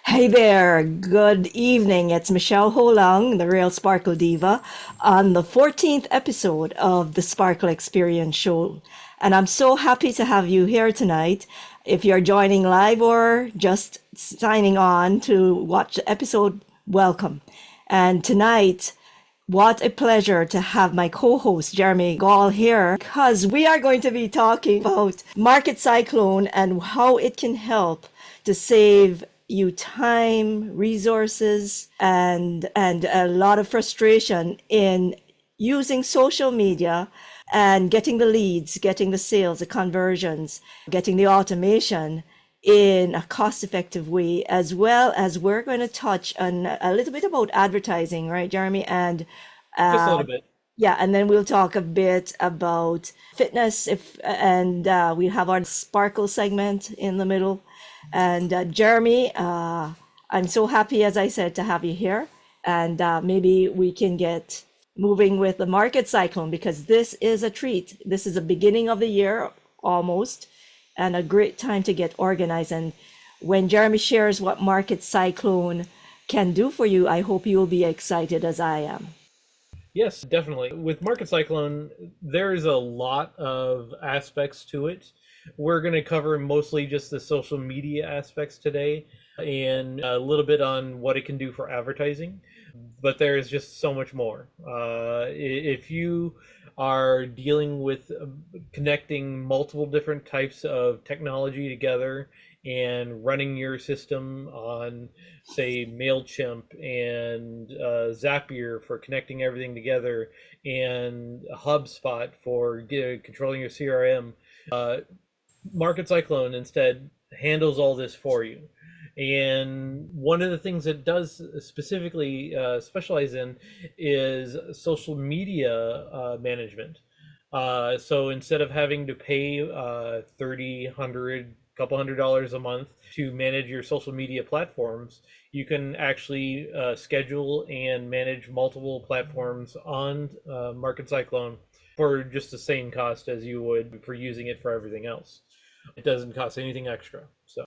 Hey there, good evening. It's Michelle Holong, the Real Sparkle Diva, on the 14th episode of the Sparkle Experience Show. And I'm so happy to have you here tonight. If you're joining live or just signing on to watch the episode, welcome. And tonight, what a pleasure to have my co-host Jeremy Gall here because we are going to be talking about Market Cyclone and how it can help to save you time, resources, and a lot of frustration in using social media and getting the leads, getting the sales, the conversions, getting the automation in a cost-effective way, as well as we're going to touch on a little bit about advertising, right, Jeremy? And Just a uh, little bit. yeah, and then we'll talk a bit about fitness, if and we'll have our sparkle segment in the middle. And Jeremy, I'm so happy, as I said, to have you here. And maybe we can get moving with the market cyclone because this is a treat. This is the beginning of the year almost, and a great time to get organized. And when Jeremy shares what market cyclone can do for you, I hope you will be excited as I am. Yes, definitely. With Market Cyclone, there's a lot of aspects to it. We're going to cover mostly just the social media aspects today and a little bit on what it can do for advertising. But there is just so much more. If you are dealing with connecting multiple different types of technology together and running your system on, say, MailChimp and Zapier for connecting everything together, and HubSpot for controlling your CRM, uh, Market Cyclone instead handles all this for you. And one of the things it does specifically specialize in is social media management. So instead of having to pay 30, 100, couple $100 a month to manage your social media platforms, you can actually schedule and manage multiple platforms on Market Cyclone for just the same cost as you would for using it for everything else. It doesn't cost anything extra. So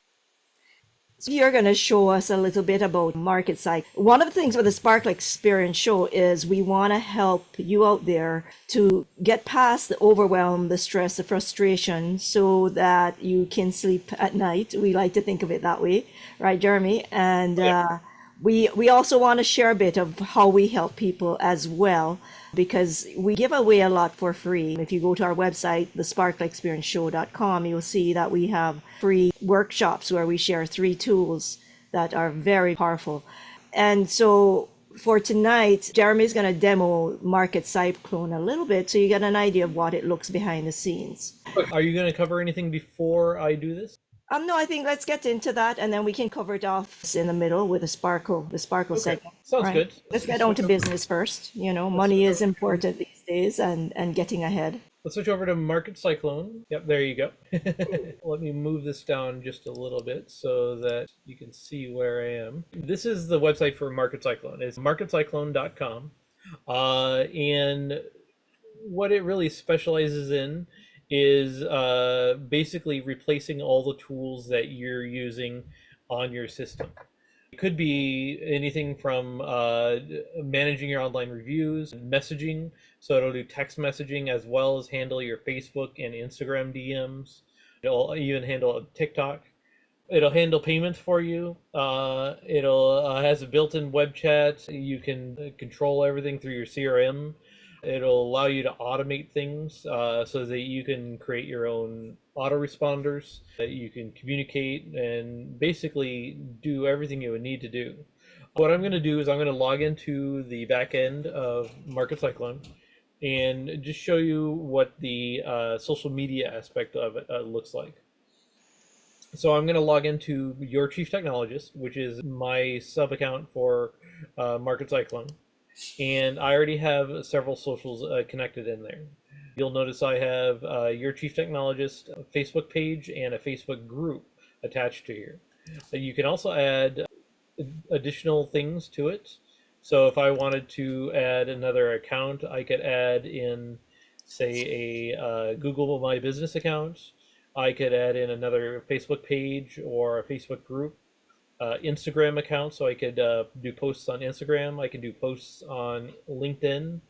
So you're going to show us a little bit about market side. One of the things with the Sparkle Experience Show is we want to help you out there to get past the overwhelm, the stress, the frustration, so that you can sleep at night. We like to think of it that way, right, Jeremy? And yeah. we also want to share a bit of how we help people as well, because we give away a lot for free. If you go to our website, thesparkleexperienceshow.com, you'll see that we have free workshops where we share 3 tools that are very powerful. And so for tonight, Jeremy's going to demo Market Cyclone a little bit so you get an idea of what it looks behind the scenes. Are you going to cover anything before I do this? No, I think let's get into that and then we can cover it off in the middle with the sparkle Okay, segment. sounds Right. good. Let's get Let's on switch to over. business first. Let's Money switch is over. important these days and getting ahead. Let's switch over to Market Cyclone. Yep, there you go. Let me move this down just a little bit so that you can see where I am. This is the website for Market Cyclone. It's marketcyclone.com. And what it really specializes in is basically replacing all the tools that you're using on your system. It could be anything from managing your online reviews, messaging, so it'll do text messaging as well as handle your Facebook and Instagram DMs. It'll even handle TikTok. It'll handle payments for you. It'll has a built-in web chat. You can control everything through your CRM. It'll allow you to automate things so that you can create your own autoresponders, that you can communicate and basically do everything you would need to do. What I'm going to do is I'm going to log into the back end of Market Cyclone and just show you what the social media aspect of it looks like. So I'm going to log into your chief technologist, which is my sub account for Market Cyclone, and I already have several socials connected in there. You'll notice I have your chief technologist a Facebook page and a Facebook group attached to here. You can also add additional things to it. So if I wanted to add another account, I could add in, say, a Google My Business account. I could add in another Facebook page or a Facebook group, Instagram account, so I could do posts on Instagram. I can do posts on LinkedIn.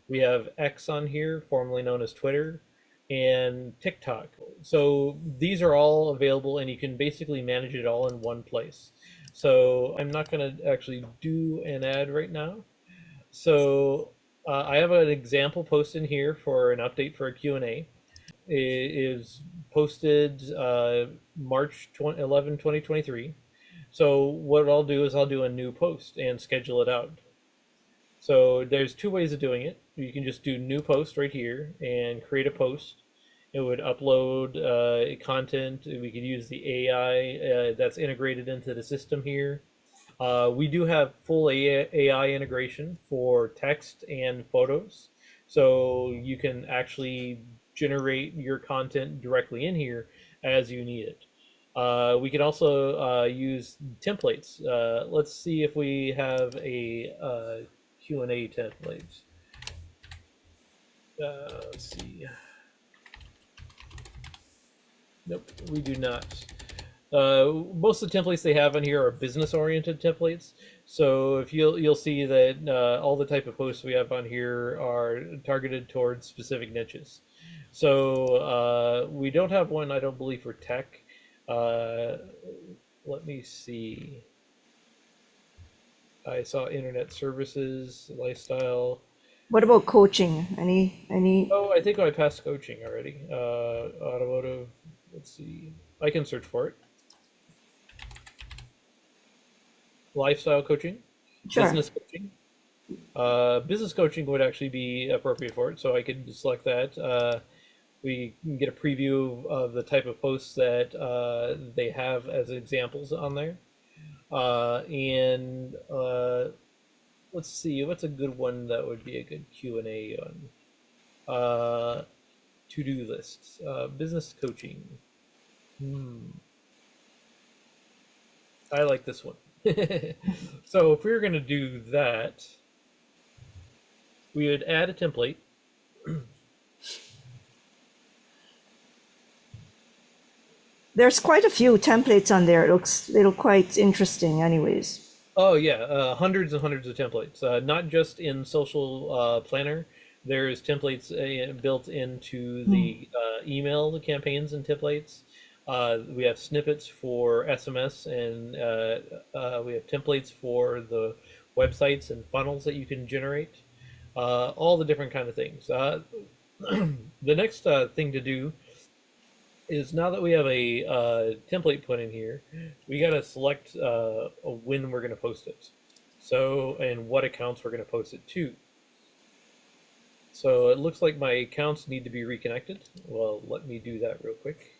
We have X on here, formerly known as Twitter, and TikTok. So these are all available, and you can basically manage it all in one place. So I'm not going to actually do an ad right now. So I have an example post in here for an update for a Q&A. It is posted March 11, 2023. So what I'll do is I'll do a new post and schedule it out. So there's two ways of doing it. You can just do new post right here and create a post. It would upload content. We could use the AI that's integrated into the system here. We do have full AI integration for text and photos. So you can actually generate your content directly in here as you need it. We can also use templates. Let's see if we have a Q&A template. Let's see. Nope, we do not. Most of the templates they have in here are business-oriented templates. So if you'll see that all the type of posts we have on here are targeted towards specific niches. So we don't have one, I don't believe, for tech. Let me see. I saw internet services, lifestyle. What about coaching? Any? Oh, I think I passed coaching already. Automotive. Let's see. I can search for it. Lifestyle coaching, Sure. business coaching. Business coaching would actually be appropriate for it, so I could select that. We can get a preview of the type of posts that they have as examples on there. And let's see, what's a good one that would be a good Q&A on? To-do lists, business coaching. I like this one. So if we were going to do that, we would add a template. There's quite a few templates on there. It look quite interesting, anyways. Oh yeah, hundreds and hundreds of templates. Not just in Social Planner. There's templates built into the email campaigns and templates. We have snippets for SMS, and we have templates for the websites and funnels that you can generate. All the different kind of things. The next thing to do is, now that we have a template put in here, we got to select when we're going to post it. So, and what accounts we're going to post it to. So it looks like my accounts need to be reconnected. Well, let me do that real quick.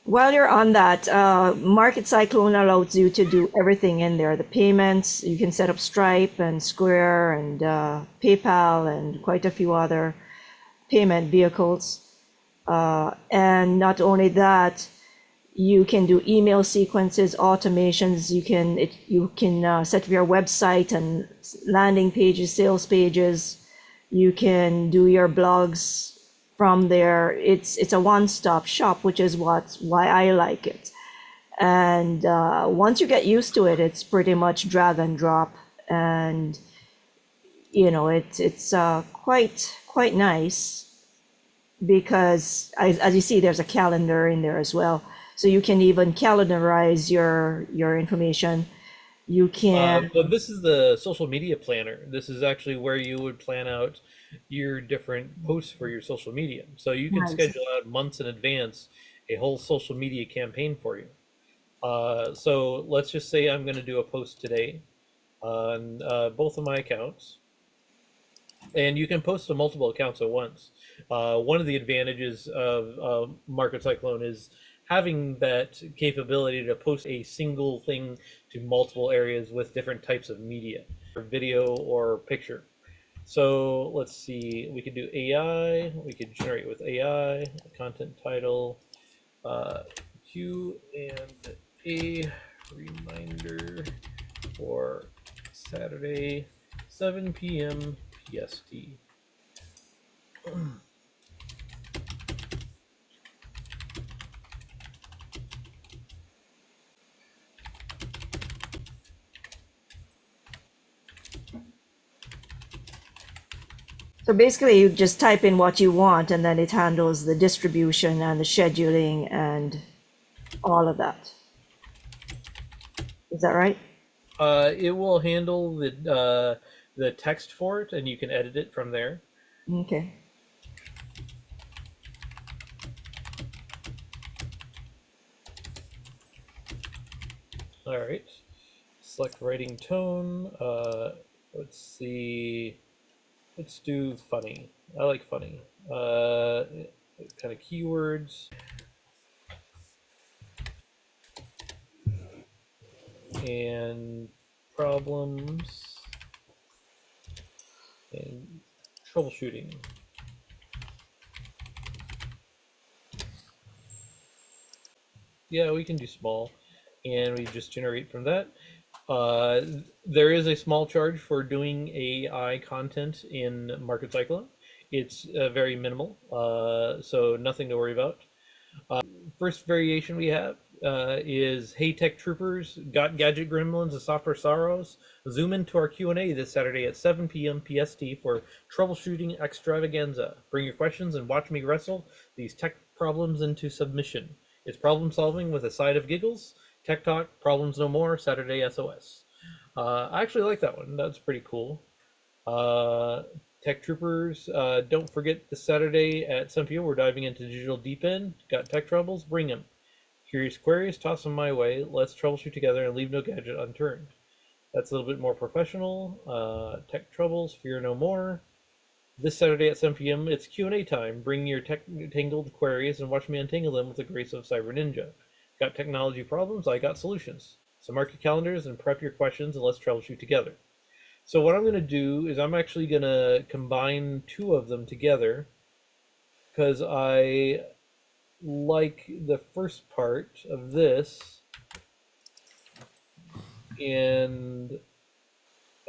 While you're on that, Market Cyclone allows you to do everything in there. The payments, you can set up Stripe and Square and PayPal and quite a few other payment vehicles. And not only that, you can do email sequences, automations. You can set up your website and landing pages, sales pages. You can do your blogs from there. It's a one-stop shop, which is why I like it. And once you get used to it, it's pretty much drag and drop, and it's quite nice, because as you see, there's a calendar in there as well, so you can even calendarize your information. You can. But this is the social media planner. This is actually where you would plan out your different posts for your social media. So you can Nice. schedule out months in advance a whole social media campaign for you. So let's just say I'm going to do a post today on both of my accounts, and you can post to multiple accounts at once. One of the advantages of Market Cyclone is having that capability to post a single thing to multiple areas with different types of media, or video or picture. So let's see, we could do AI, we could generate with AI, content title, Q and A reminder for Saturday, 7 p.m. PST. So basically, you just type in what you want, and then it handles the distribution and the scheduling and all of that. Is that right? It will handle the text for it, and you can edit it from there. Okay. All right. Select writing tone. Let's see. Let's do funny. I like funny. Kind of keywords and problems and troubleshooting. Yeah, we can do small, and we just generate from that. Uh, there is a small charge for doing AI content in Market Cyclone. It's very minimal, so nothing to worry about. First variation we have is Hey Tech Troopers, Got Gadget Gremlins, and Software Sorrows. Zoom into our Q&A this Saturday at 7 p.m. PST for troubleshooting extravaganza. Bring your questions and watch me wrestle these tech problems into submission. It's problem solving with a side of giggles. Tech Talk, Problems No More, Saturday SOS. I actually like that one. That's pretty cool. Tech Troopers, don't forget this Saturday at 7 p.m. We're diving into digital deep end. Got tech troubles? Bring them. Curious queries? Toss them my way. Let's troubleshoot together and leave no gadget unturned. That's a little bit more professional. Tech troubles? Fear no more. This Saturday at 7 p.m. It's Q&A time. Bring your tangled queries and watch me untangle them with the grace of Cyber Ninja. Got technology problems? I got solutions. So mark your calendars and prep your questions and let's troubleshoot together. So what I'm going to do is I'm actually going to combine two of them together because I like the first part of this and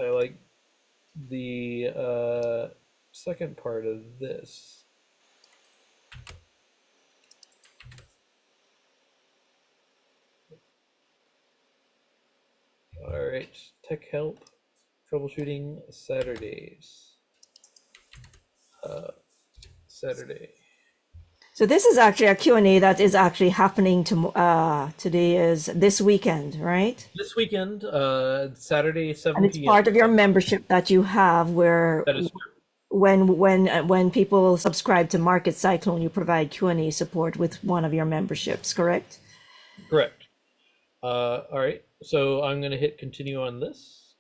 I like the second part of this. All right, tech help, troubleshooting Saturdays. Saturday. So this is actually a Q&A that is actually happening today is this weekend, right? This weekend, Saturday, And 7 it's p.m. part of your membership that you have where That is when people subscribe to Market Cyclone, you provide Q&A support with one of your memberships, correct? correct. All right, so I'm going to hit continue on this.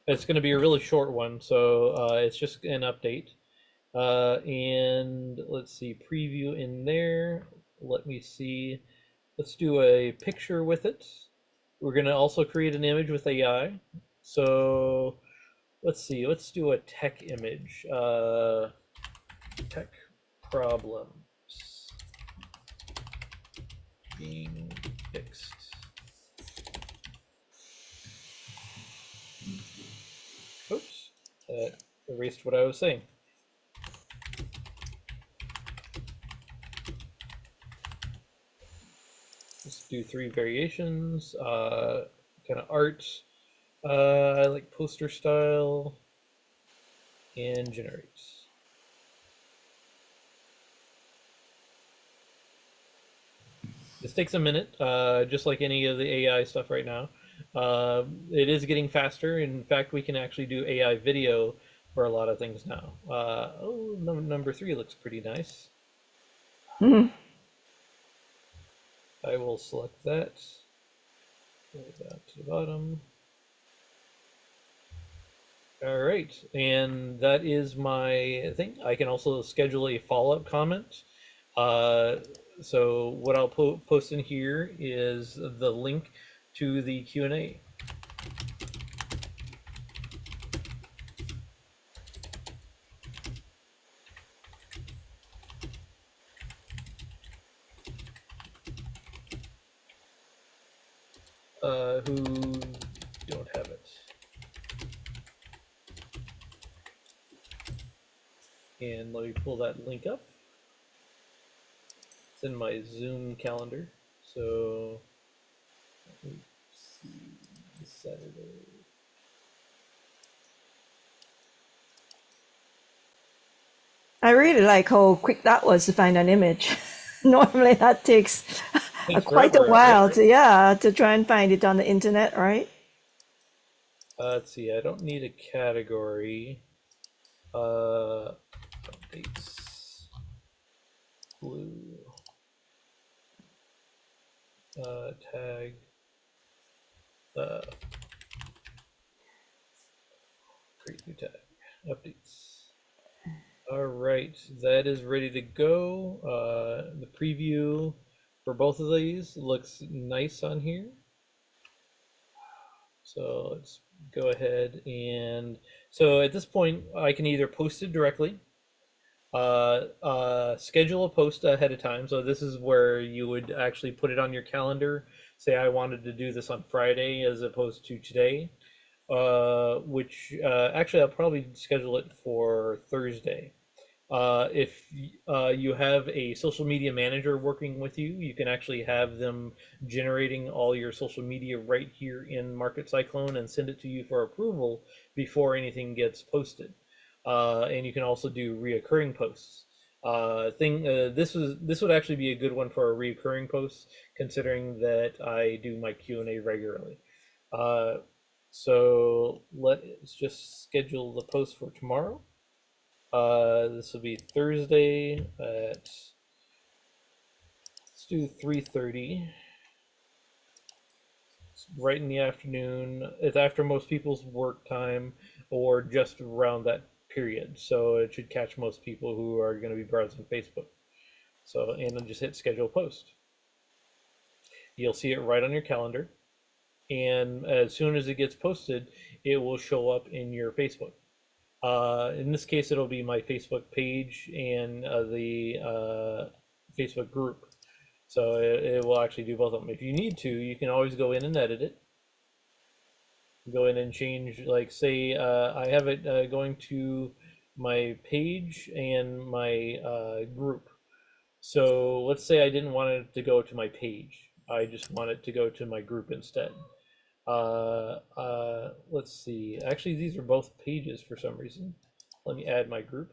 It's going to be a really short one, so it's just an update. And let's see, preview in there. Let me see. Let's do a picture with it. We're going to also create an image with AI. So let's see, let's do a tech image. Tech problems being fixed. Oops, that erased what I was saying. Let's do three variations. Kind of art. I like poster style and generate. This takes a minute, just like any of the AI stuff right now. It is getting faster. In fact, we can actually do AI video for a lot of things now. Oh, number 3 looks pretty nice. Mhm. I will select that. Go down to the bottom. All right, and that is my thing. I can also schedule a follow-up comment. Uh, so what I'll post in here is the link to the Q&A. who don't have it. And let me pull that link up. It's in my Zoom calendar. So let me see this Saturday. I really like how quick that was to find an image. Normally that takes Takes quite a forever, right? while to, yeah, to try and find it on the internet, right? Let's see. I don't need a category. Updates. Blue. Tag. Create new tag. Updates. All right, that is ready to go. The preview for both of these looks nice on here. So let's go ahead and so at this point I can either post it directly, schedule a post ahead of time. So this is where you would actually put it on your calendar. Say I wanted to do this on Friday as opposed to today, which actually I'll probably schedule it for Thursday. If you have a social media manager working with you, you can actually have them generating all your social media right here in Market Cyclone and send it to you for approval before anything gets posted. And you can also do reoccurring posts. This would actually be a good one for a reoccurring post, considering that I do my Q&A regularly. So let's just schedule the post for tomorrow. This will be Thursday at, let's do 3:30. It's right in the afternoon. It's after most people's work time or just around that period. So it should catch most people who are going to be browsing Facebook. So, and then just hit schedule post. You'll see it right on your calendar. And as soon as it gets posted, it will show up in your Facebook. In this case, it'll be my Facebook page and the Facebook group. So it will actually do both of them. If you need to, you can always go in and edit it. Go in and change, like say I have it going to my page and my group. So let's say I didn't want it to go to my page. I just want it to go to my group instead. Let's see. Actually, these are both pages for some reason. Let me add my group.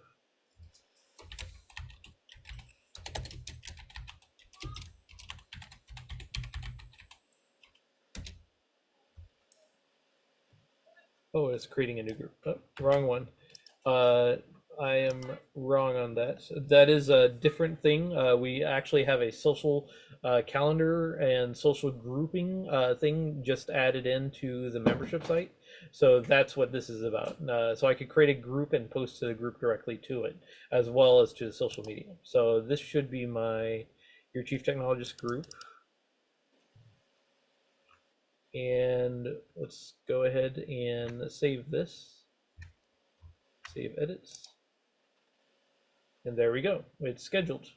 Oh, it's creating a new group. Oh, wrong one. I am wrong on that. That is a different thing. We actually have a social calendar and social grouping thing just added into the membership site. So that's what this is about. So I could create a group and post to the group directly to it, as well as to the social media. So this should be your Chief Technologist group. And let's go ahead and save this. Save edits. And there we go. It's scheduled.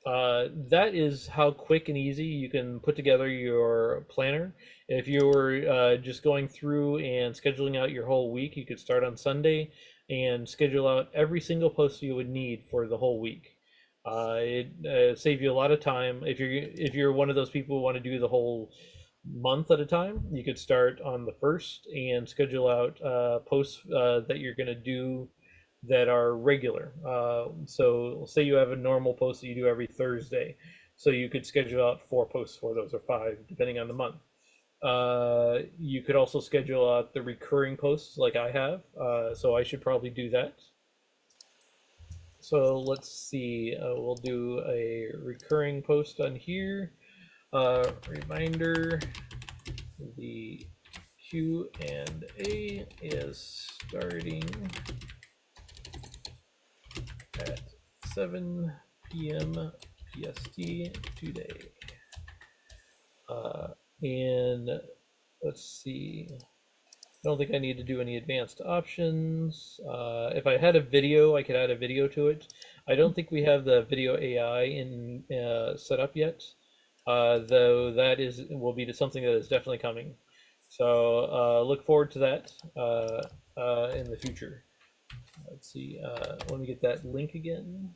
That is how quick and easy you can put together your planner. If you're just going through and scheduling out your whole week, you could start on Sunday and schedule out every single post you would need for the whole week. It saves you a lot of time. If you're one of those people who want to do the whole month at a time, you could start on the first and schedule out posts that you're going to do that are regular. So say you have a normal post that you do every Thursday. So you could schedule out 4 posts for those or 5, depending on the month. You could also schedule out the recurring posts like I have. So I should probably do that. So let's see, we'll do a recurring post on here. Reminder, the Q&A is starting at 7 p.m. PST today. And let's see. I don't think I need to do any advanced options. If I had a video, I could add a video to it. I don't think we have the video AI in set up yet. though that will be something that is definitely coming. So look forward to that in the future. Let's see. Let me get that link again.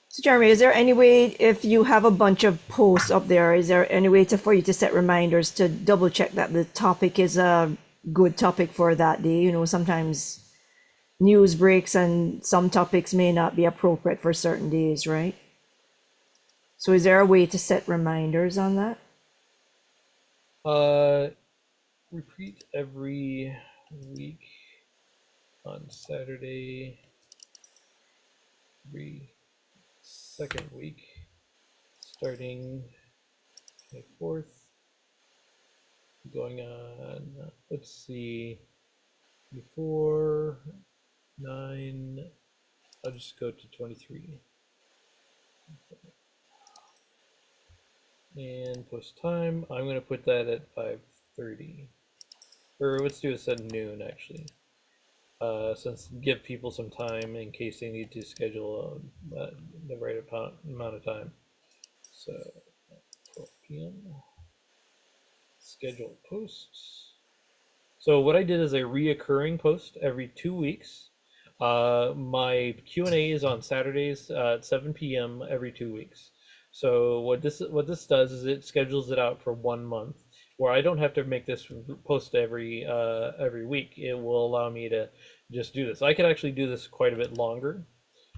So Jeremy, is there any way, if you have a bunch of posts up there, is there any way for you to set reminders to double check that the topic is a good topic for that day? You know, sometimes news breaks and some topics may not be appropriate for certain days, right? So is there a way to set reminders on that? Repeat every week on Saturday, every second week, starting 24th, going on, let's see, before 9, I'll just go to 23. And post time, I'm going to put that at 5:30. Or let's do it at noon, actually. Since give people some time in case they need to schedule the right amount of time. So 12 p.m. Schedule posts. So what I did is a reoccurring post every 2 weeks. My Q&A is on Saturdays at 7 p.m. every 2 weeks. So what this does is it schedules it out for 1 month, where I don't have to make this post every week. It will allow me to just do this. I could actually do this quite a bit longer.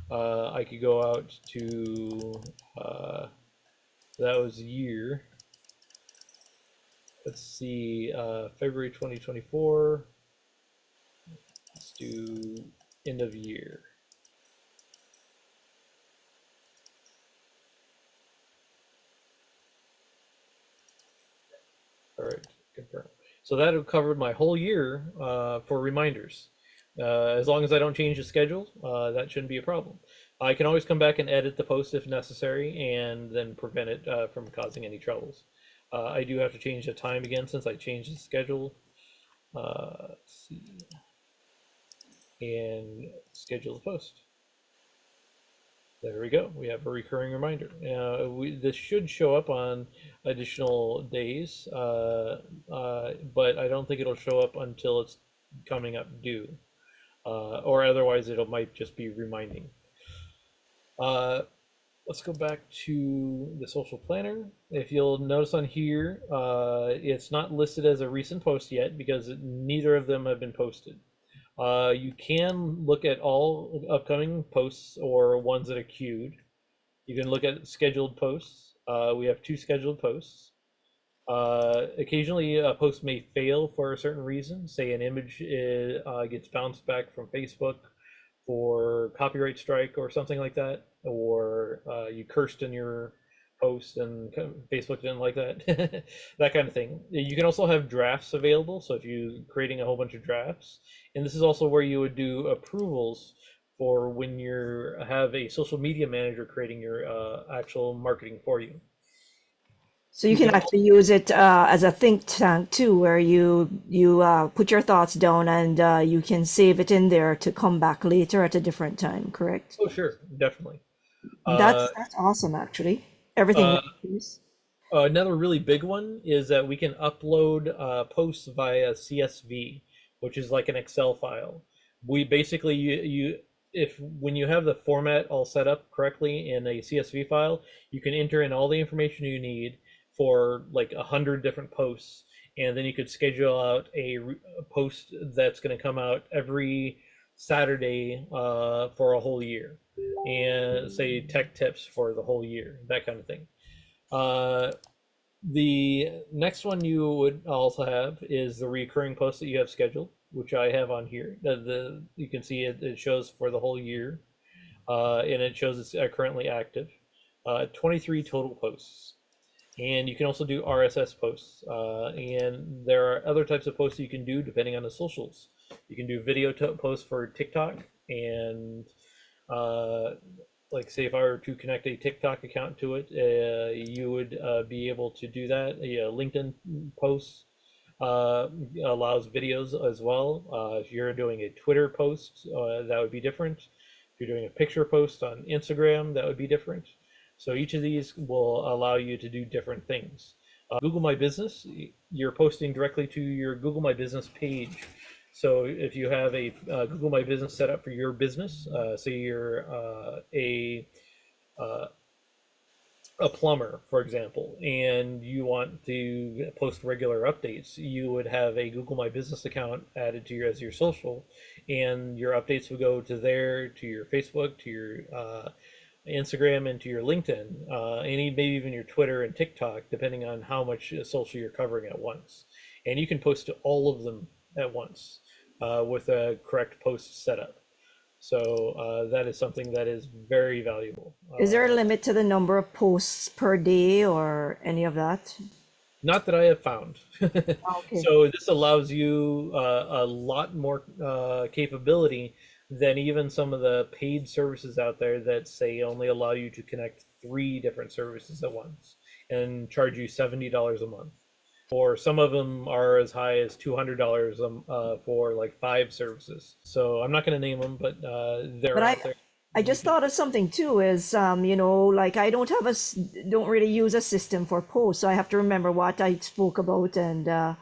I could go out to that was a year. Let's see, February 2024. Let's do end of year. All right, confirm. So that covered my whole year for reminders. As long as I don't change the schedule, that shouldn't be a problem. I can always come back and edit the post if necessary and then prevent it from causing any troubles. I do have to change the time again since I changed the schedule. Let's see. And schedule the post. There we go. We have a recurring reminder. This should show up on additional days, but I don't think it'll show up until it's coming up due, or otherwise it might just be reminding. Let's go back to the social planner. If you'll notice on here, it's not listed as a recent post yet because neither of them have been posted. You can look at all upcoming posts or ones that are queued. You can look at scheduled posts. We have 2 scheduled posts. Occasionally, a post may fail for a certain reason. Say an image gets bounced back from Facebook for copyright strike or something like that, or you cursed in your post and Facebook didn't like that, that kind of thing. You can also have drafts available. So if you're creating a whole bunch of drafts, and this is also where you would do approvals for when you have a social media manager creating your actual marketing for you. So you can actually use it as a think tank too, where you put your thoughts down and you can save it in there to come back later at a different time. Correct? Oh, sure, definitely. That's awesome, actually. Everything Uh, works. Another really big one is that we can upload posts via CSV, which is like an Excel file. We basically you if when you have the format all set up correctly in a CSV file, you can enter in all the information you need for like 100 different posts, and then you could schedule out a post that's going to come out every Saturday for a whole year, and say tech tips for the whole year, that kind of thing. The next one you would also have is the recurring post that you have scheduled, which I have on here. You can see it shows for the whole year, and it shows it's currently active. 23 total posts, and you can also do RSS posts. And there are other types of posts you can do depending on the socials. You can do video posts for TikTok, and like say if I were to connect a TikTok account to it, you would be able to do that. LinkedIn posts allows videos as well. If you're doing a Twitter post, that would be different. If you're doing a picture post on Instagram, that would be different. So each of these will allow you to do different things. Google My Business, you're posting directly to your Google My Business page. So if you have a Google My Business set up for your business, say you're uh, a plumber, for example, and you want to post regular updates, you would have a Google My Business account added to your as your social, and your updates would go to there, to your Facebook, to your Instagram, and to your LinkedIn, and maybe even your Twitter and TikTok, depending on how much social you're covering at once. And you can post to all of them at once with a correct post setup. So that is something that is very valuable. Is there a limit to the number of posts per day or any of that? Not that I have found. Okay. So this allows you a lot more capability than even some of the paid services out there that say only allow you to connect three different services at once and charge you $70 a month. Or some of them are as high as $200 for like five services. So I'm not going to name them, but But they're out there. I You just can. thought of something too is, like I don't have don't really use a system for posts, so I have to remember what I spoke about. And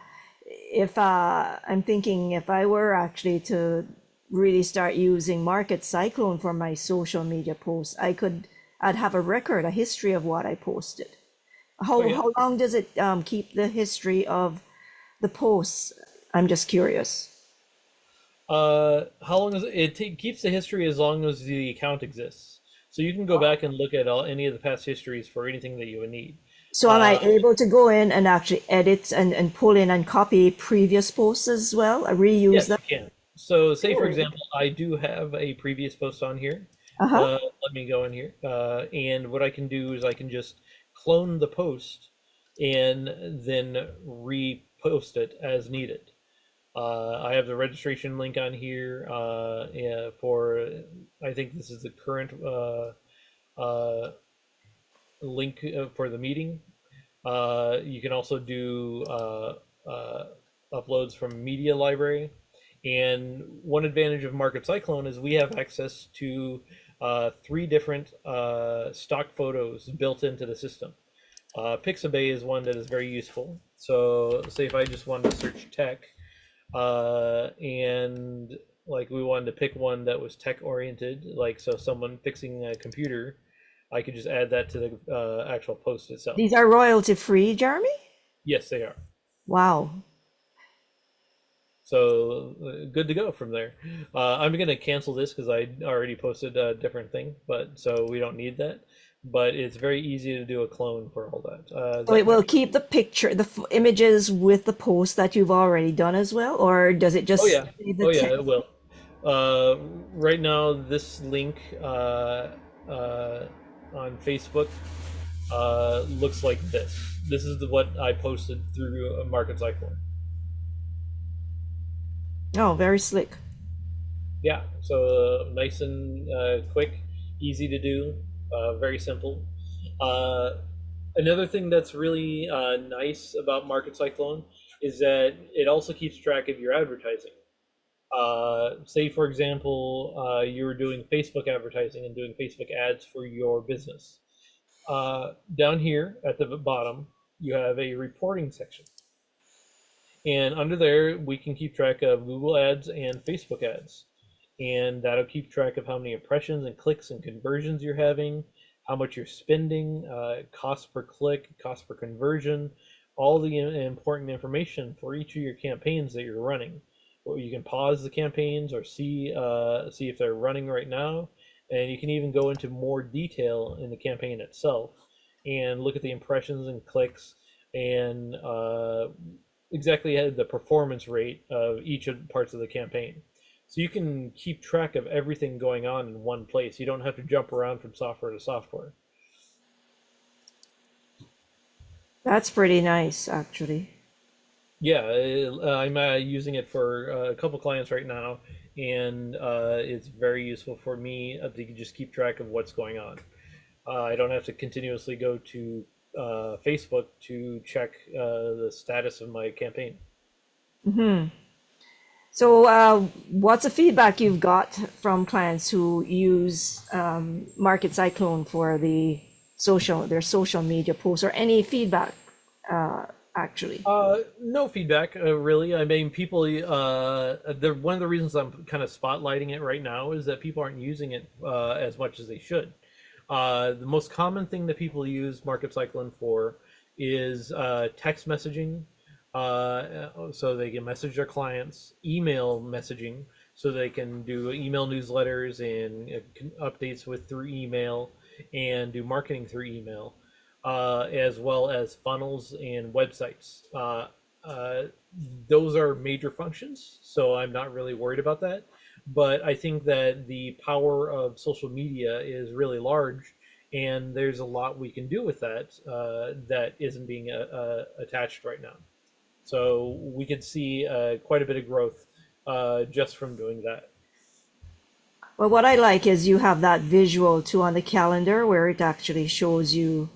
if I'm thinking if I were actually to really start using Market Cyclone for my social media posts, I'd have a record, a history of what I posted. Oh yeah. How long does it keep the history of the posts? I'm just curious. How long is it keeps the history as long as the account exists. So you can go back and look at any of the past histories for anything that you would need. So am I Uh, able to go in and actually edit and pull in and copy previous posts as well? I reuse yes, them? you can. So say for Cool. example, I do have a previous post on here. Uh-huh. Let me go in here. And what I can do is I can just clone the post and then repost it as needed. I have the registration link on here yeah, for, I think this is the current uh, link for the meeting. You can also do uploads from media library. And one advantage of Market Cyclone is we have access to three different stock photos built into the system. Pixabay is one that is very useful. So say if I just wanted to search tech, and like we wanted to pick one that was tech oriented, like so someone fixing a computer, I could just add that to the actual post itself. These are royalty free, Jeremy? Yes, they are. Wow. So good to go from there. I'm gonna cancel this because I already posted a different thing, but so we don't need that. But it's very easy to do a clone for all that. So it will keep the picture, images with the post that you've already done as well, or does it Oh just yeah, say the oh yeah, text? it will. Uh, right now, this link uh, on Facebook looks like this. This is what I posted through Market Cyclone. Oh, very slick. Yeah, so nice and quick, easy to do, very simple. Uh, Another thing that's really nice about Market Cyclone is that it also keeps track of your advertising. Say, for example, you were doing Facebook advertising and doing Facebook ads for your business. Down here at the bottom, you have a reporting section. And under there, we can keep track of Google ads and Facebook ads. And that'll keep track of how many impressions and clicks and conversions you're having, how much you're spending, cost per click, cost per conversion, all the important information for each of your campaigns that you're running. Or you can pause the campaigns or see if they're running right now, and you can even go into more detail in the campaign itself and look at the impressions and clicks and exactly the performance rate of each of the parts of the campaign. So you can keep track of everything going on in one place. You don't have to jump around from software to software. That's pretty nice, actually. Yeah, I'm using it for a couple clients right now, and it's very useful for me to just keep track of what's going on. I don't have to continuously go to Facebook to check the status of my campaign. Hmm. So, what's the feedback you've got from clients who use Market Cyclone for the their social media posts or any feedback, actually? No feedback, really. I mean, people. One of the reasons I'm kind of spotlighting it right now is that people aren't using it as much as they should. The most common thing that people use Market Cyclone for is text messaging, so they can message their clients, email messaging, so they can do email newsletters and updates with through email, and do marketing through email, as well as funnels and websites. Uh, those are major functions, so I'm not really worried about that. But I think that the power of social media is really large, and there's a lot we can do with that that isn't being attached right now. So we could see quite a bit of growth just from doing that. Well, what I like is you have that visual too on the calendar where it actually shows you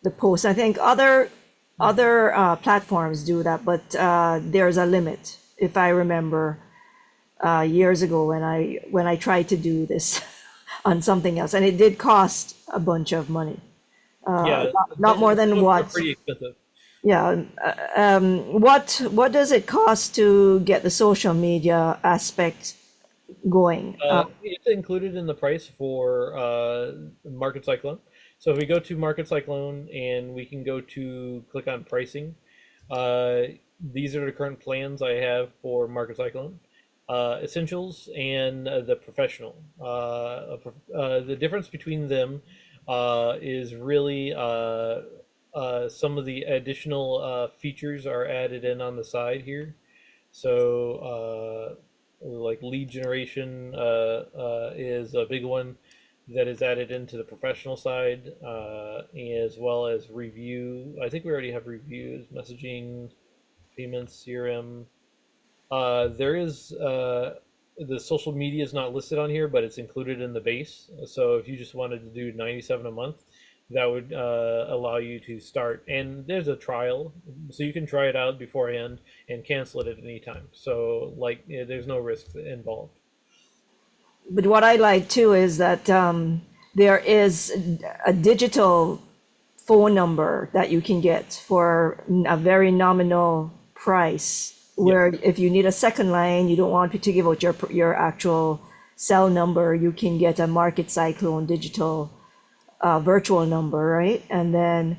the post. I think other platforms do that, but there's a limit. If I remember years ago when I tried to do this on something else, and it did cost a bunch of money, Yeah, not more than those are what. pretty expensive. Yeah, what does it cost to get the social media aspect going? It's included in the price for Market Cyclone. So if we go to Market Cyclone and we can go to click on pricing, uh, these are the current plans I have for Market Cyclone. Essentials and the professional. The difference between them is really some of the additional features are added in on the side here. So, like lead generation is a big one that is added into the professional side, as well as review. I think we already have reviews, messaging, payments, CRM. There is the social media is not listed on here, but it's included in the base. So if you just wanted to do 97 a month, that would allow you to start. And there's a trial, so you can try it out beforehand and cancel it at any time. So like, there's no risk involved. But what I like too is that there is a digital phone number that you can get for a very nominal price. Yep. Where if you need a second line, you don't want to give out your actual cell number, you can get a Market Cyclone digital virtual number, right? And then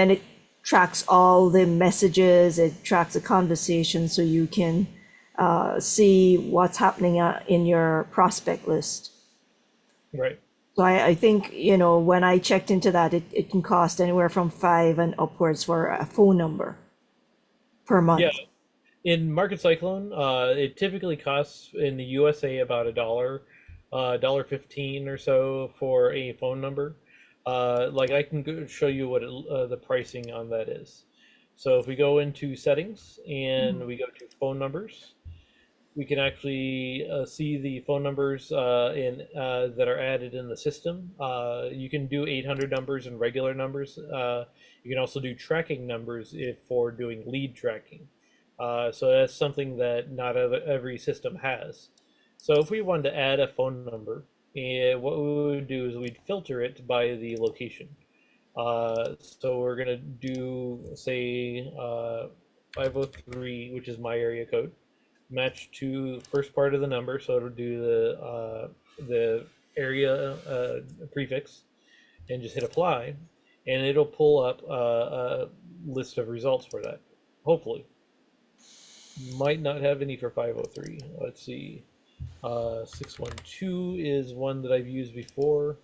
it tracks all the messages, it tracks the conversation, so you can see what's happening in your prospect list. Right. So I think, when I checked into that, it can cost anywhere from five and upwards for a phone number per Yeah. month. In Market Cyclone, it typically costs in the USA about dollar 15 or so for a phone number. Like I can show you what the pricing on that is. So if we go into settings and we go to phone numbers, we can actually see the phone numbers that are added in the system. You can do 800 numbers and regular numbers. You can also do tracking numbers if for doing lead tracking. So that's something that not every system has. So if we wanted to add a phone number, what we would do is we'd filter it by the location. So we're gonna do say 503, which is my area code, match to first part of the number, so it'll do the area prefix, and just hit apply, and it'll pull up a list of results for that. Hopefully, might not have any for 503. Let's see. 612 is one that I've used before.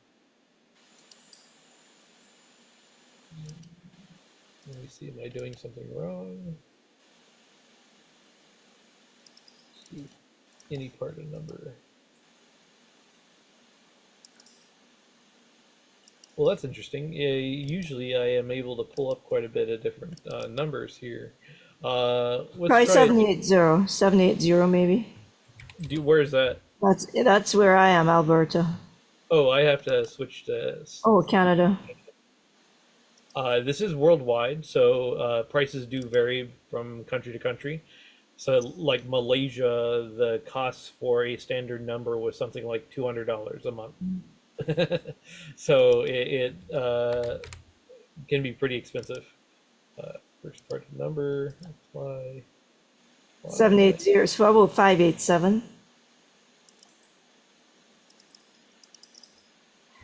Let me see. Am I doing something wrong? Let's see any part of number. Well, that's interesting. Usually, I am able to pull up quite a bit of different numbers here. Let's Try try. 780 maybe. Where's that? That's where I am, Alberta. Oh, I have to switch to. Oh, Canada. This is worldwide, so prices do vary from country to country. So, like Malaysia, the cost for a standard number was something like $200 a month. So it can be pretty expensive. First party number, apply, apply. 780, so about 587.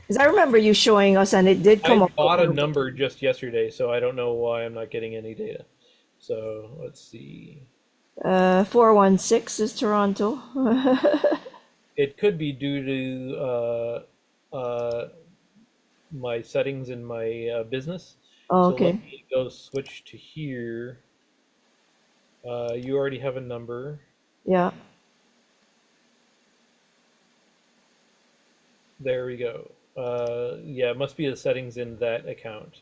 Because I remember you showing us, and it did come I up bought a over number just yesterday, so I don't know why I'm not getting any data. So let's see. 416 is Toronto. It could be due to my settings in my business. So let Okay. me go switch to here. You already have a number. Yeah. There we go. Yeah, it must be the settings in that account.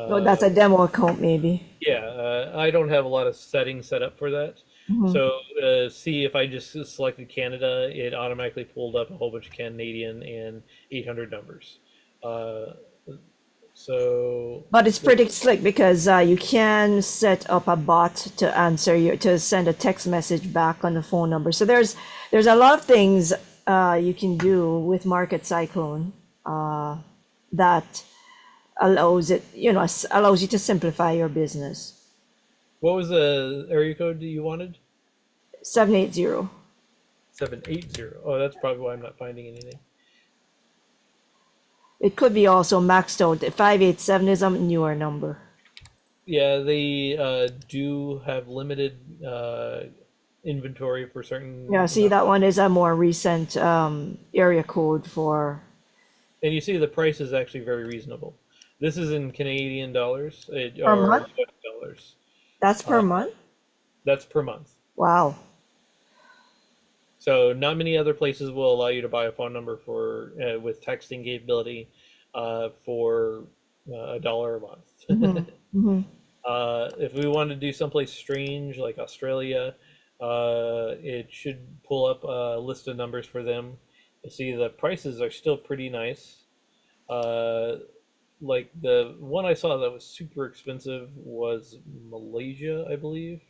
No, that's Uh, a demo account, maybe. yeah, I don't have a lot of settings set up for that. Hmm. So see if I just selected Canada, it automatically pulled up a whole bunch of Canadian and 800 numbers. Uh, so But it's pretty slick because you can set up a bot to answer your to send a text message back on the phone number. So there's a lot of things you can do with Market Cyclone that allows it, allows you to simplify your business. what was the area code that you wanted? 780. 780. Oh, that's probably why I'm not finding anything. It could be also maxed out. 587 is a newer number. Yeah, they do have limited inventory for Yeah, certain see, amount. that one is a more recent area code for And you see the price is actually very reasonable. This is in Canadian dollars per or month. US dollars. That's per Uh, month. that's per month. Wow. So not many other places will allow you to buy a phone number for with texting capability for $1 a Hmm. month. Hmm. If we want to do someplace strange like Australia, it should pull up a list of numbers for them. You see the prices are still pretty nice. Uh, like the one I saw that was super expensive was Malaysia, I believe,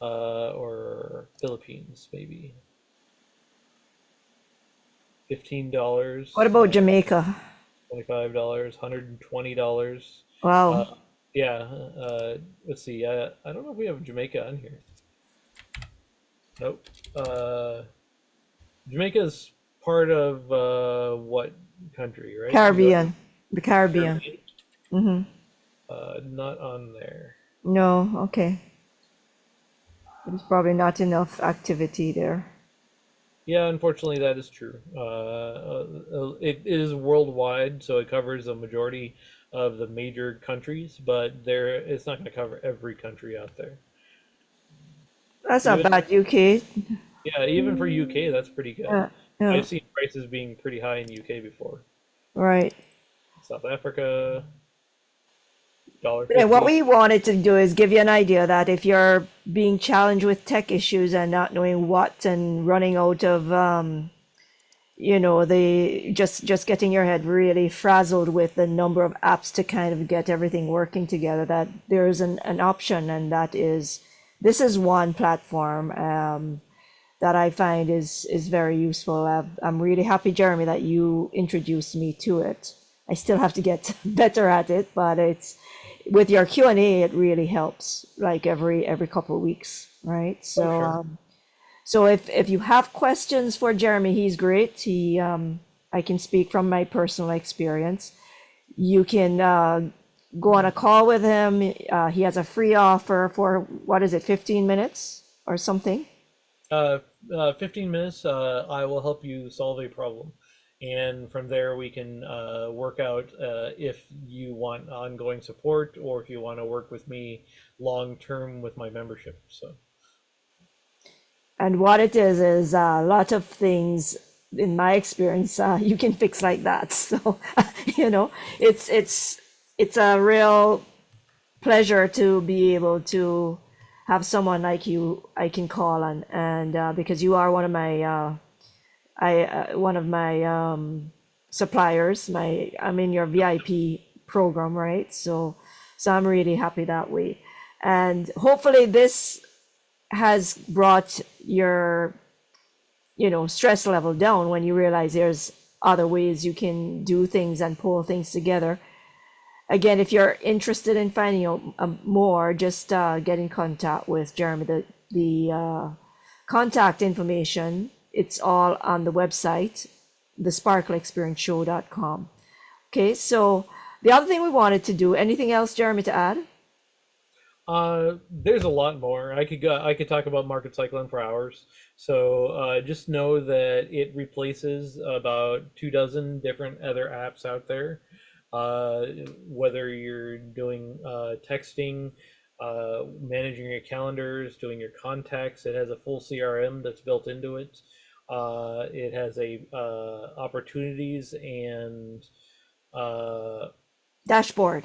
or Philippines, maybe. What $15, about Jamaica? $25, $120. Uh, Wow. yeah, let's see. I don't know if we have Jamaica on here. Nope. Jamaica's part of what country, right? You are Caribbean. The Caribbean. Caribbean. Hmm. Not on there. No, okay. There's probably not enough activity there. Yeah, unfortunately, that is true. It is worldwide, so it covers a majority of the major countries, but it's not going to cover every country out there. That's not Even bad, UK. Yeah, even for UK, that's pretty good. Yeah, yeah, I've seen prices being pretty high in UK before. right. South Africa, dollar And what fifty. we wanted to do is give you an idea that if you're being challenged with tech issues and not knowing what and running out of the just getting your head really frazzled with the number of apps to kind of get everything working together, that there's an option, and that is this is one platform that I find is very useful. I'm really happy, Jeremy, that you introduced me to it. I still have to get better at it, but it's with your Q&A, it really helps, like every couple of weeks, right? Oh, So sure. so if you have questions for Jeremy, he's great. I can speak from my personal experience. You can go on a call with him. He has a free offer for, what is it, 15 minutes or something? 15 minutes, I will help you solve a problem. And from there, we can work out if you want ongoing support or if you want to work with me long term with my membership. So, And what it is a lot of things in my experience you can fix like that. So you know, it's a real pleasure to be able to have someone like you I can call on, and because you are one of my suppliers. I'm in your VIP program, right? So I'm really happy that way, and hopefully this has brought your stress level down when you realize there's other ways you can do things and pull things together. Again, if you're interested in finding out more, just get in contact with Jeremy. The contact information, it's all on the website, thesparkleexperienceshow.com. Okay, so the other thing we wanted to do, anything else, Jeremy, to add? There's a lot more. I could talk about Market Cyclone for hours. So just know that it replaces about 24 different other apps out there. Uh, Whether you're doing texting, managing your calendars, doing your contacts, it has a full CRM that's built into it. It has a opportunities and uh, Dashboard.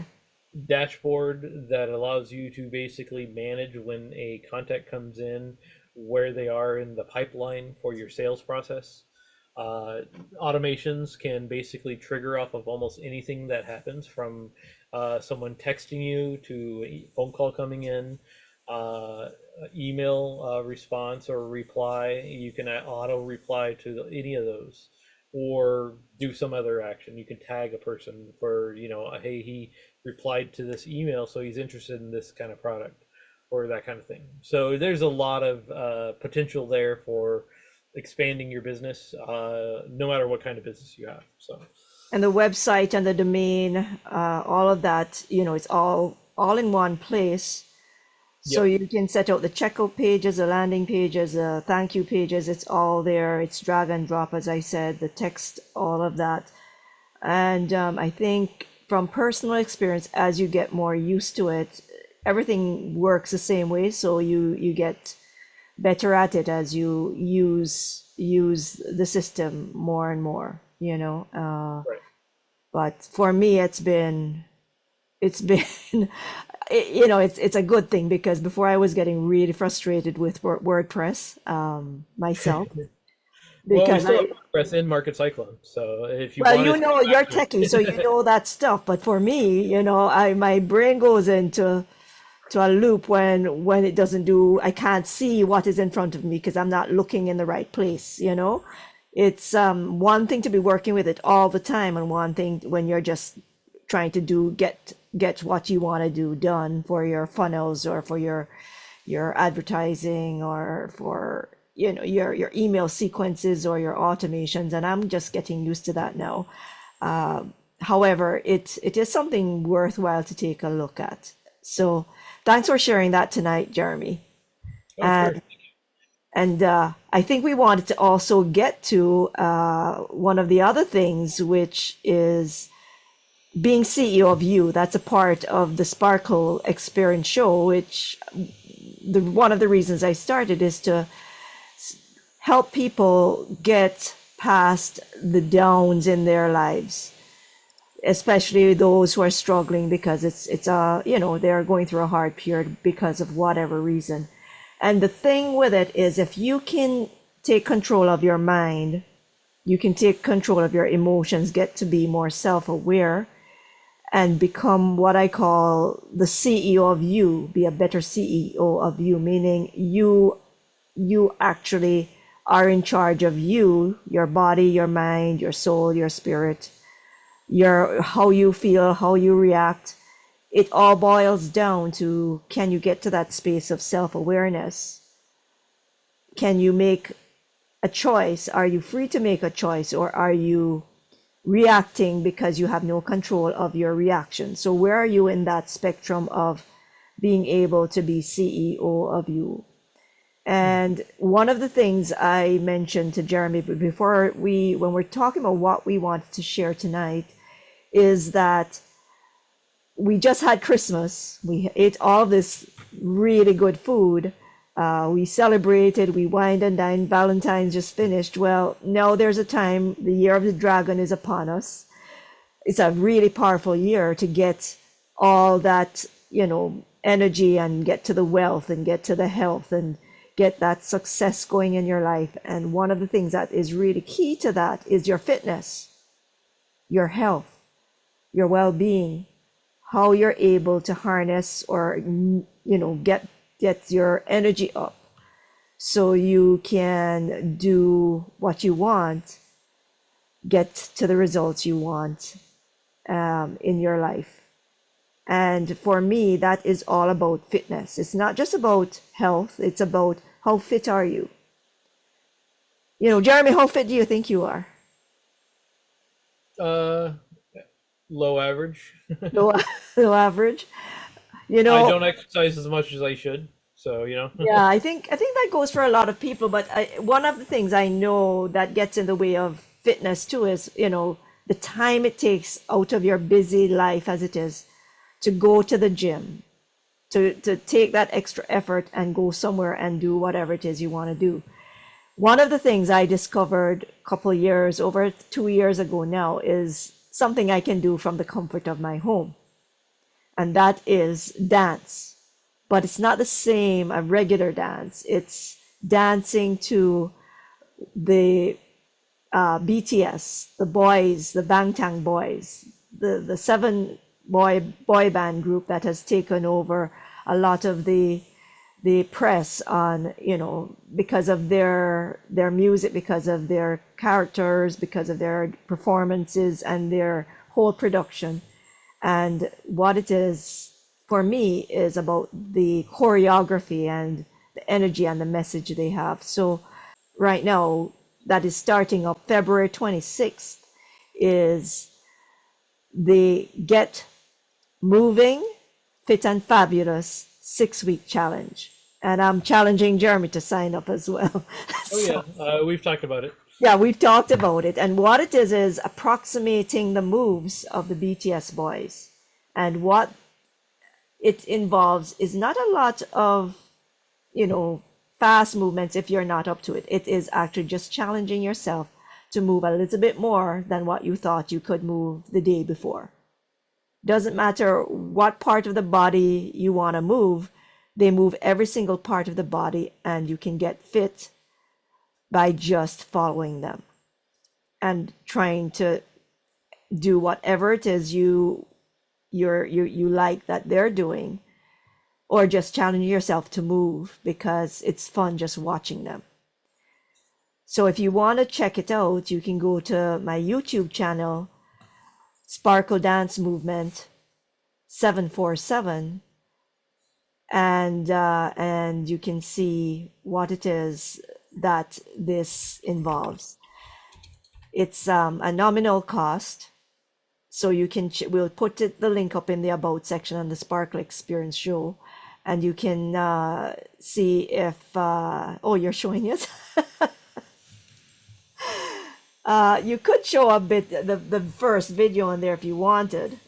dashboard that allows you to basically manage when a contact comes in, where they are in the pipeline for your sales process. Uh, Automations can basically trigger off of almost anything that happens, from someone texting you to a phone call coming in, uh, email response or reply. You can auto reply to any of those, or do some other action. You can tag a person for, hey, he replied to this email, so he's interested in this kind of product, or that kind of thing. So there's a lot of potential there for expanding your business, no matter what kind of business you have. So And the website and the domain, all of that, it's all in one place. So yep. you can set out the checkout pages, the landing pages, the thank you pages. It's all there. It's drag and drop, as I said, the text, all of that. And I think from personal experience, as you get more used to it, everything works the same way. So you get better at it as you use the system more and more. Right. But for me, it's been it's a good thing, because before I was getting really frustrated with WordPress myself, Well, we because still I have WordPress in Market Cyclone, so if you well, wanted to go you're back to techie, so you it. know that stuff. But for me, I my brain goes into a loop when it doesn't do. I can't see what is in front of me because I'm not looking in the right place. It's one thing to be working with it all the time, and one thing when you're just trying to get what you want to do done for your funnels, or for your advertising, or for your email sequences or your automations. And I'm just getting used to that now. However, it is something worthwhile to take a look at. So thanks for sharing that tonight, Jeremy. Oh, of course. And I think we wanted to also get to one of the other things, which is being CEO of you. That's a part of the Sparkle Experience Show, which one of the reasons I started is to help people get past the downs in their lives, especially those who are struggling, because they're going through a hard period because of whatever reason. And the thing with it is, if you can take control of your mind, you can take control of your emotions, get to be more self-aware, and become what I call the CEO of you, be a better CEO of you, meaning you actually are in charge of you, your body, your mind, your soul, your spirit, your how you feel, how you react. It all boils down to, can you get to that space of self-awareness? Can you make a choice? Are you free to make a choice, or are you reacting because you have no control of your reaction? So where are you in that spectrum of being able to be CEO of you? And one of the things I mentioned to Jeremy before, when we're talking about what we wanted to share tonight, is that we just had Christmas. We ate all this really good food. We celebrated, we wined and dined. Valentine's just finished. Well, now there's a time, the year of the dragon is upon us. It's a really powerful year to get all that, energy, and get to the wealth, and get to the health, and get that success going in your life. And one of the things that is really key to that is your fitness, your health, your well-being, how you're able to harness, or get your energy up so you can do what you want get to the results you want in your life. And for me, that is all about fitness. It's not just about health, it's about how fit are you. You know, Jeremy, how fit do you think you are? Uh, Low average. Low, low average. You I know, don't exercise as much as I should, so you know. yeah, I think that goes for a lot of people. But one of the things I know that gets in the way of fitness too is, you know, the time it takes out of your busy life as it is to go to the gym, to take that extra effort and go somewhere and do whatever it is you want to do. One of the things I discovered a couple of years, over 2 years ago now, is something I can do from the comfort of my home, and that is dance. But it's not the same a regular dance. It's dancing to the BTS, the boys, the Bangtan boys, the seven boy band group that has taken over a lot of the press on, you know, because of their music, because of their characters, because of their performances and their whole production. And what it is for me is about the choreography and the energy and the message they have. So right now, that is starting up February 26th, is the Get Moving, Fit and Fabulous 6-week challenge. And I'm challenging Jeremy to sign up as well. Oh So, yeah, we've talked about it. yeah, we've talked about it. And what it is approximating the moves of the BTS boys. And what it involves is not a lot of, you know, fast movements if you're not up to it. It is actually just challenging yourself to move a little bit more than what you thought you could move the day before. Doesn't matter what part of the body you want to move, they move every single part of the body, and you can get fit by just following them and trying to do whatever it is you like that they're doing, or just challenge yourself to move because it's fun just watching them. So if you want to check it out, you can go to my YouTube channel, Sparkle Dance Movement 747, and you can see what it is that this involves. It's a nominal cost, so you can we'll put the link up in the about section on the Sparkle Experience show, and you can see if oh, you're showing it. You could show a bit the first video in there if you wanted.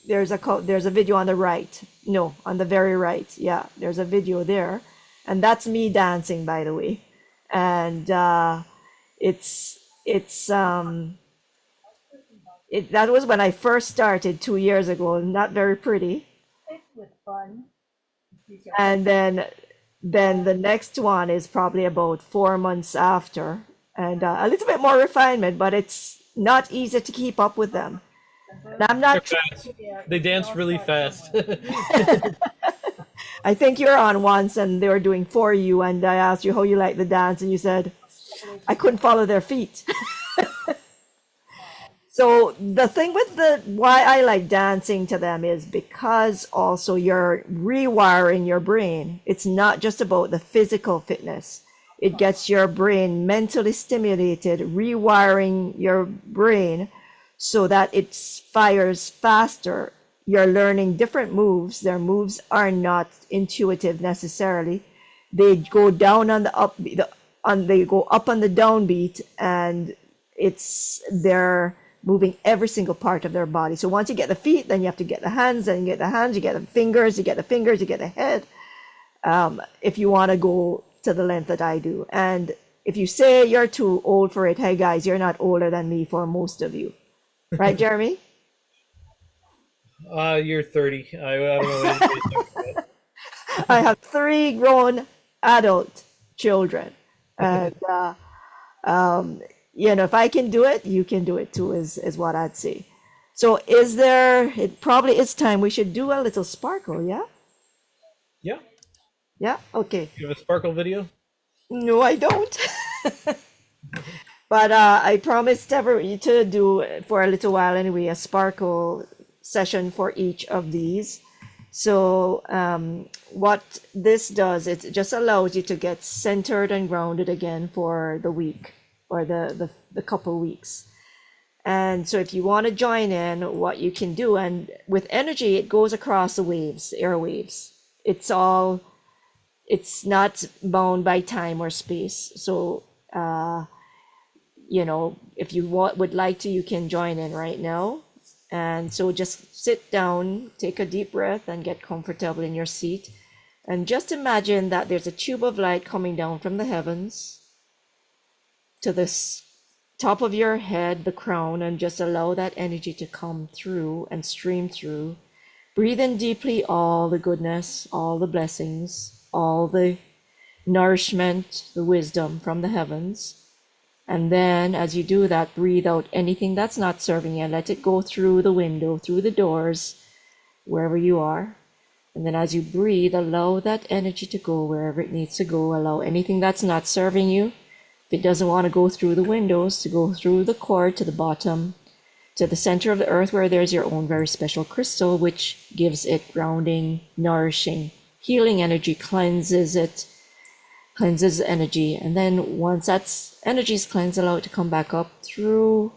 There's a video on the right. No, on the very right. Yeah, there's a video there, and that's me dancing, by the way. And it's that was when I first started 2 years ago. Not very pretty. And then the next one is probably about 4 months after, and a little bit more refinement, but it's not easy to keep up with them. And I'm They're not. fast. They dance really fast. I think you're on once, and they were doing For You, and I asked you how you like the dance, and you said I couldn't follow their feet. So the thing with the why I like dancing to them is because also you're rewiring your brain. It's not just about the physical fitness. It gets your brain mentally stimulated, rewiring your brain so that it fires faster. You're learning different moves. Their moves are not intuitive necessarily. They go down on the they go up on the downbeat, and they're moving every single part of their body. So once you get the feet, then you have to get the hands, then you get the hands, you get the fingers, you get the fingers, you get the head. If you want to go to the length that I do. And if you say you're too old for it, hey guys, you're not older than me for most of you. Right, Jeremy? You're 30. I don't know what anybody's talking about. I have 3 grown adult children. And, you know, if I can do it, you can do it too, is what I'd say. So it probably is time we should do a little sparkle, yeah? Yeah. Yeah, okay. You have a sparkle video? No, I don't. But I promised to do for a little while anyway a sparkle session for each of these. So what this does, it just allows you to get centered and grounded again for the week or the couple weeks. And so if you want to join in, what you can do, and with energy, it goes across the waves, airwaves. It's not bound by time or space. So, if you would like to, you can join in right now. And so just sit down, take a deep breath, and get comfortable in your seat. And just imagine that there's a tube of light coming down from the heavens to the top of your head, the crown, and just allow that energy to come through and stream through. Breathe in deeply all the goodness, all the blessings, all the nourishment, the wisdom from the heavens. And then as you do that, breathe out anything that's not serving you. Let it go through the window, through the doors, wherever you are. And then as you breathe, allow that energy to go wherever it needs to go. Allow anything that's not serving you, if it doesn't want to go through the windows, to go through the core to the bottom, to the center of the earth where there's your own very special crystal, which gives it grounding, nourishing, healing energy, cleanses energy. And then once that's energy is cleansed, allow it to come back up through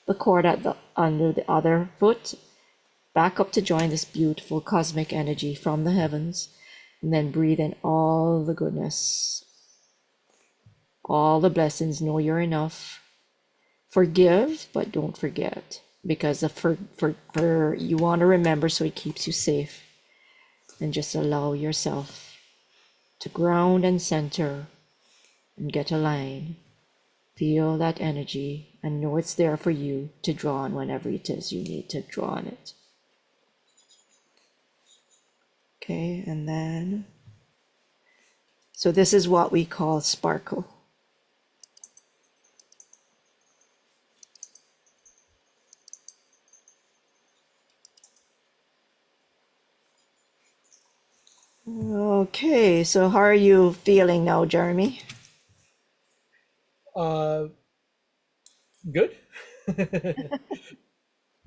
the cord under the other foot, back up to join this beautiful cosmic energy from the heavens. And then breathe in all the goodness, all the blessings. Know you're enough. Forgive, but don't forget, because you want to remember, so it keeps you safe. And just allow yourself to ground and center and get aligned. Feel that energy and know it's there for you to draw on whenever it is you need to draw on it. Okay, and then, so this is what we call sparkle. Okay, so how are you feeling now, Jeremy? Good.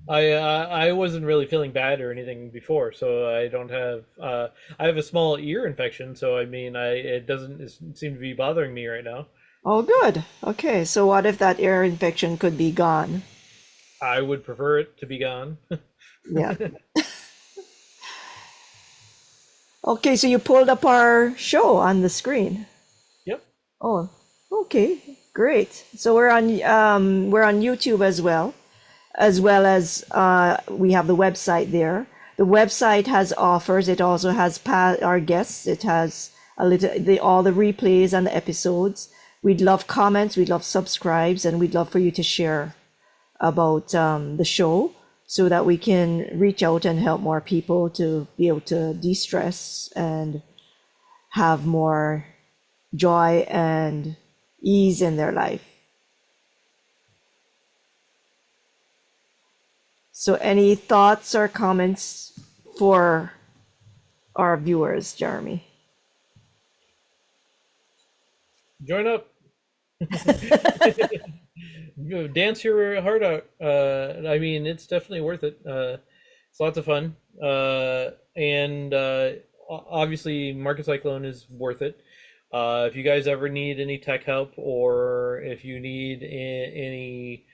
I wasn't really feeling bad or anything before, so I don't have I have a small ear infection, so I mean it doesn't seem to be bothering me right now. Oh, good. Okay, so what if that ear infection could be gone? I would prefer it to be gone. Yeah. Okay, so you pulled up our show on the screen. Yep. Oh, okay, great. So we're on YouTube as well as we have the website there. The website has offers. It also has our guests. It has all the replays and the episodes. We'd love comments. We'd love subscribes, and we'd love for you to share about the show, so that we can reach out and help more people to be able to de-stress and have more joy and ease in their life. So any thoughts or comments for our viewers, Jeremy? Join up. Dance your heart out. I mean, it's definitely worth it. It's lots of fun. And obviously, Market Cyclone is worth it. If you guys ever need any tech help, or if you need any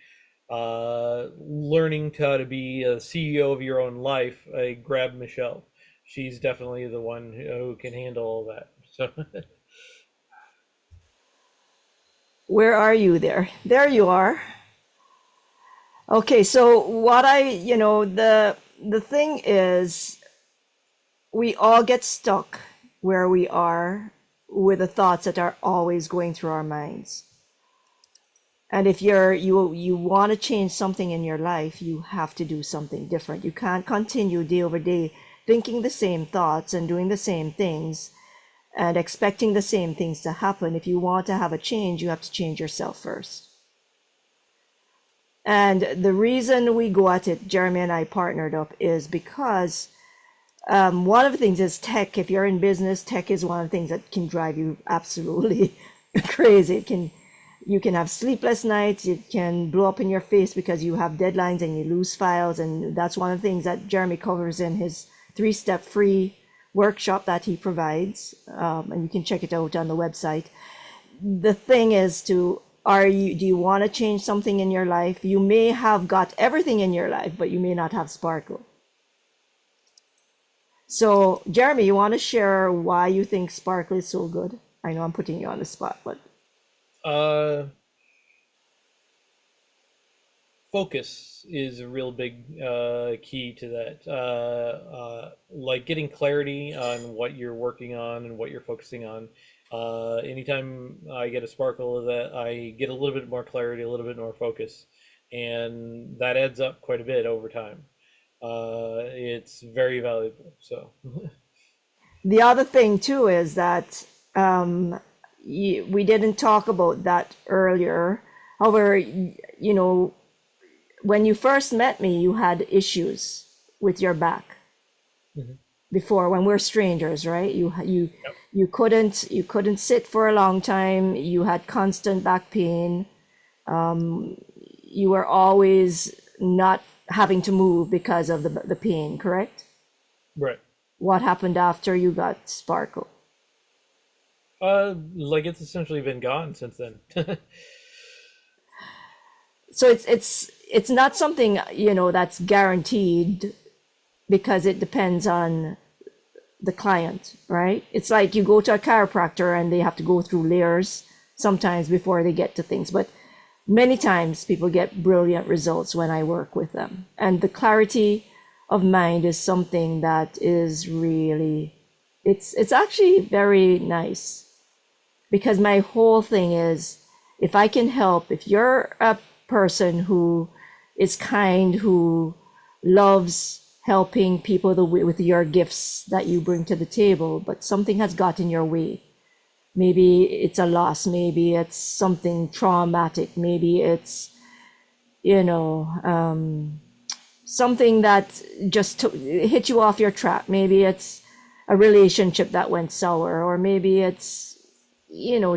learning how to be a CEO of your own life, grab Michelle. She's definitely the one who can handle all that. So. Where are you there? There you are. Okay, so the thing is, we all get stuck where we are with the thoughts that are always going through our minds. And if you want to change something in your life, you have to do something different. You can't continue day over day thinking the same thoughts and doing the same things and expecting the same things to happen. If you want to have a change, you have to change yourself first. And the reason we go at it, Jeremy and I partnered up, is because one of the things is tech. If you're in business, tech is one of the things that can drive you absolutely crazy. It can You can have sleepless nights. It can blow up in your face because you have deadlines and you lose files. And that's one of the things that Jeremy covers in his 3-step free workshop that he provides. And you can check it out on the website. The thing is do you want to change something in your life? You may have got everything in your life, but you may not have sparkle. So, Jeremy, you want to share why you think sparkle is so good? I know I'm putting you on the spot, but Focus is a real big key to that. Like getting clarity on what you're working on and what you're focusing on. Anytime I get a sparkle of that, I get a little bit more clarity, a little bit more focus, and that adds up quite a bit over time. It's very valuable. So, the other thing too is that we didn't talk about that earlier. However, when you first met me, you had issues with your back mhm. before, when we're strangers, right? Yep. You couldn't sit for a long time. You had constant back pain. You were always not having to move because of the pain, correct? Right. What happened after you got sparkle? Like it's essentially been gone since then. So it's not something that's guaranteed, because it depends on the client, right? It's like you go to a chiropractor and they have to go through layers sometimes before they get to things, but many times people get brilliant results when I work with them. And the clarity of mind is something that is really, it's actually very nice, because my whole thing is, if I can help, if you're a person who is kind, who loves helping people with your gifts that you bring to the table, but something has got in your way. Maybe it's a loss, maybe it's something traumatic, maybe it's, something that just hit you off your track. Maybe it's a relationship that went sour, or maybe it's,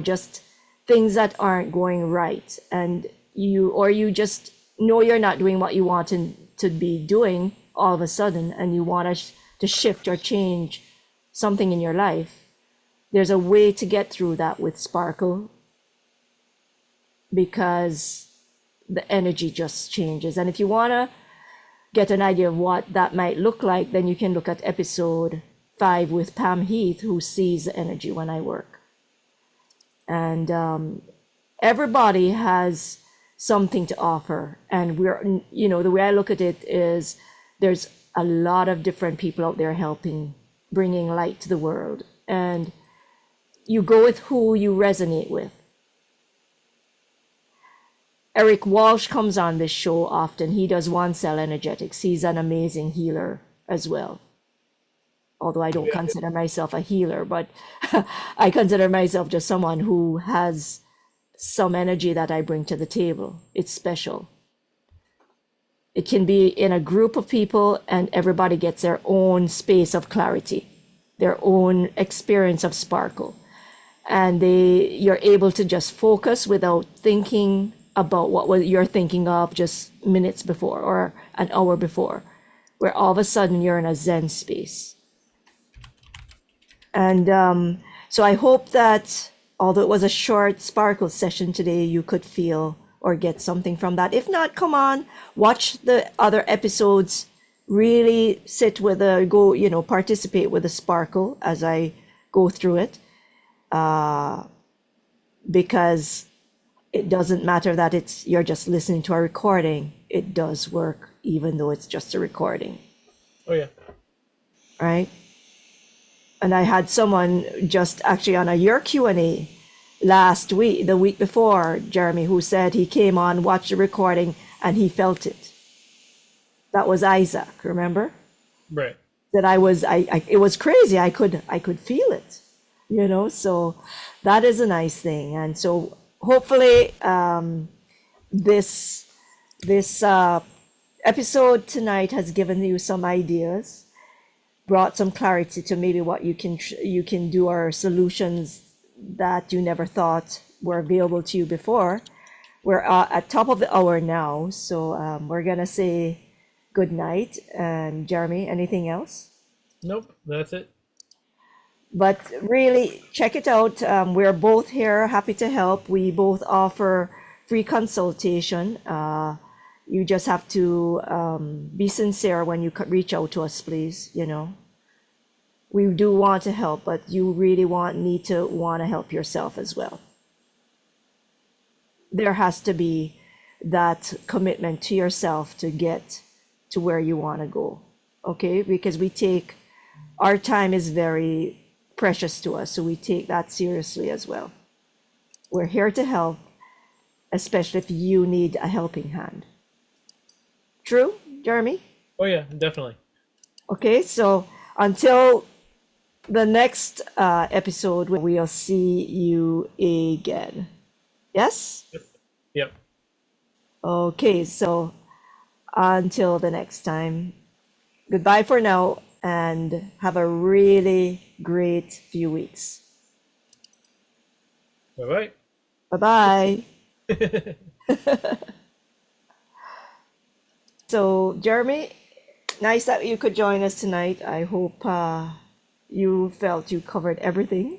just things that aren't going right. And you just know you're not doing what you want to be doing all of a sudden, and you want to shift or change something in your life. There's a way to get through that with sparkle, because the energy just changes. And if you want to get an idea of what that might look like, then you can look at episode 5 with Pam Heath, who sees the energy when I work. And everybody has something to offer. And the way I look at it is, there's a lot of different people out there helping, bringing light to the world. And you go with who you resonate with. Eric Walsh comes on this show often. He does one cell energetics. He's an amazing healer as well. Although I don't consider myself a healer, but I consider myself just someone who has some energy that I bring to the table. It's special. It can be in a group of people, and everybody gets their own space of clarity, their own experience of sparkle. And you're able to just focus without thinking about what you're thinking of just minutes before or an hour before, where all of a sudden you're in a Zen space. And so I hope that, although it was a short sparkle session today, you could feel or get something from that. If not, come on, watch the other episodes, really sit with participate with the sparkle as I go through it. Because it doesn't matter that you're just listening to a recording. It does work, even though it's just a recording. Oh yeah. Right? And I had someone just actually on your Q&A last week, the week before, Jeremy, who said he came on, watched the recording, and he felt it. That was Isaac, remember? Right. That it was crazy. I could feel it, so that is a nice thing. And so hopefully this episode tonight has given you some ideas, brought some clarity to maybe what you can do, or solutions that you never thought were available to you before. We're at top of the hour now, so we're gonna say good night. And Jeremy, anything else? Nope, that's it. But really, check it out. We're both here, happy to help. We both offer free consultation. You just have to be sincere when you reach out to us, please. You know, we do want to help, but you really need to want to help yourself as well. There has to be that commitment to yourself to get to where you want to go. Okay, because our time is very precious to us, so we take that seriously as well. We're here to help, especially if you need a helping hand. True, Jeremy? Oh yeah, definitely. Okay, so until the next episode, we'll see you again. Yes? Yep. Okay, so until the next time, goodbye for now and have a really great few weeks. Bye Bye bye. bye. So, Jeremy, nice that you could join us tonight. I hope you felt you covered everything,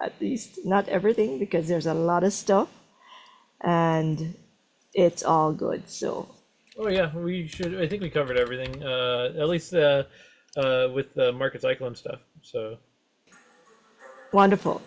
at least not everything, because there's a lot of stuff and it's all good. So, Oh yeah, we should. I think we covered everything. At least with the market cyclone stuff. So wonderful.